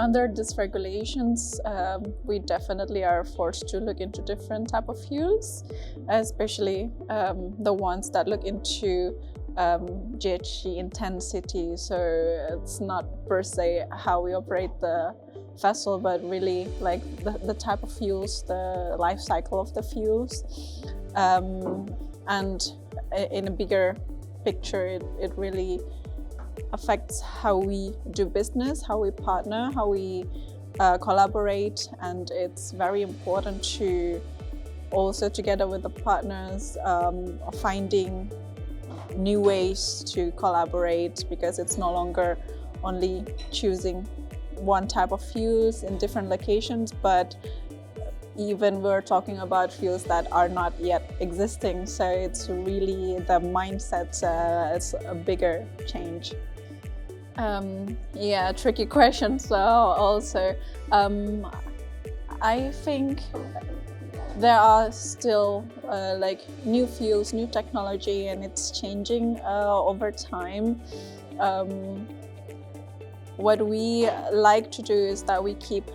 under these regulations, we definitely are forced to look into different type of fuels, especially the ones that look into GHG intensity. So it's not per se how we operate the vessel, but really like the type of fuels, the life cycle of the fuels. And in a bigger picture, it really affects how we do business, how we partner, how we collaborate. And it's very important to also, together with the partners, finding new ways to collaborate, because it's no longer only choosing one type of fuels in different locations, but even we're talking about fuels that are not yet existing. So it's really the mindset, it's a bigger change. Yeah, tricky question. So also, I think there are still like new fuels, new technology, and it's changing over time. What we like to do is that we keep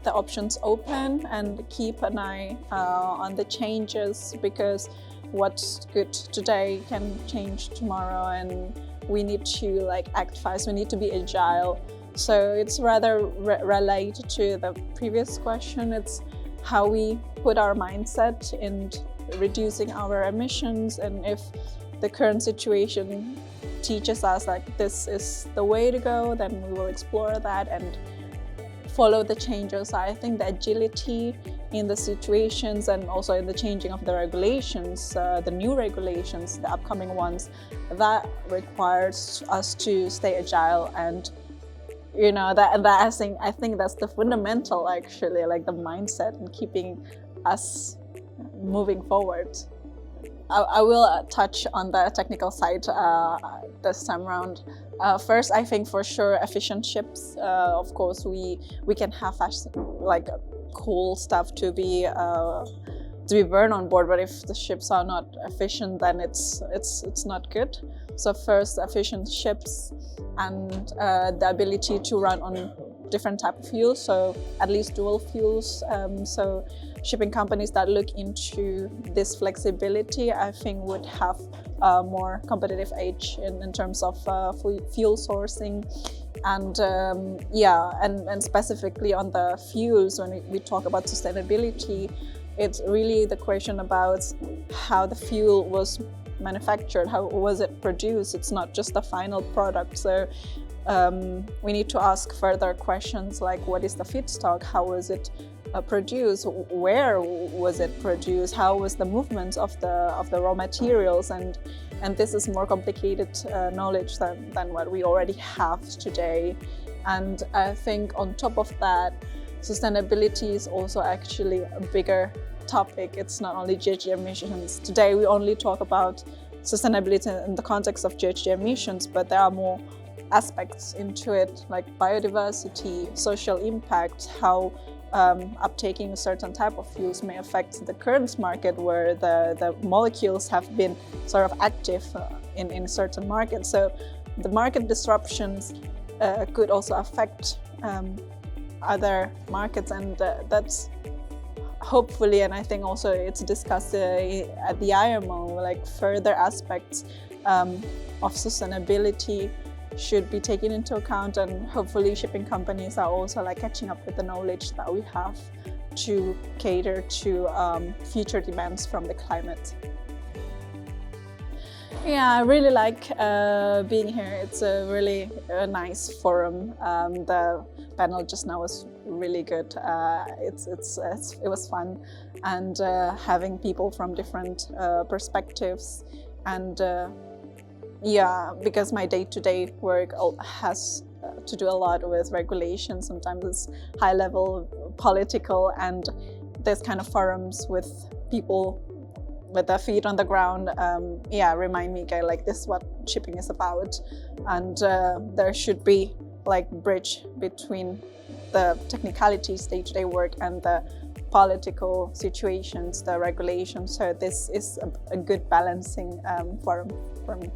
the options open and keep an eye on the changes, because what's good today can change tomorrow, and we need to like act fast, we need to be agile. So it's rather related to the previous question. It's how we put our mindset in reducing our emissions, and if the current situation teaches us like this is the way to go, then we will explore that and follow the changes. I think the agility in the situations and also in the changing of the regulations, the new regulations, the upcoming ones, that requires us to stay agile. And you know, I think that's the fundamental, actually, like the mindset and keeping us moving forward. I will touch on the technical side this time around. First, I think for sure efficient ships. Of course, we can have like cool stuff to be burned on board, but if the ships are not efficient, then it's not good. So first, efficient ships and the ability to run on different type of fuels, so at least dual fuels. So shipping companies that look into this flexibility, I think, would have a more competitive edge in terms of fuel sourcing. And and specifically on the fuels, when we talk about sustainability, it's really the question about how the fuel was manufactured, how was it produced. It's not just the final product. So we need to ask further questions like, what is the feedstock? How was it produced? Where was it produced? How was the movement of the raw materials? And this is more complicated knowledge than what we already have today. And I think on top of that, sustainability is also actually a bigger topic. It's not only GHG emissions. Today we only talk about sustainability in the context of GHG emissions, but there are more aspects into it, like biodiversity, social impact, how uptaking a certain type of fuels may affect the current market, where the molecules have been sort of active in certain markets. So the market disruptions could also affect other markets, and that's hopefully, and I think also it's discussed at the IMO, like further aspects of sustainability should be taken into account, and hopefully shipping companies are also like catching up with the knowledge that we have to cater to future demands from the climate. Yeah, I really like being here. It's a really nice forum. The panel just now was really good. It was fun, and having people from different perspectives, and yeah, because my day-to-day work has to do a lot with regulation. Sometimes it's high-level political, and there's kind of forums with people with their feet on the ground, remind me, okay, like this is what shipping is about. And there should be like bridge between the technicalities, day-to-day work, and the political situations, the regulations. So this is a good balancing forum for me.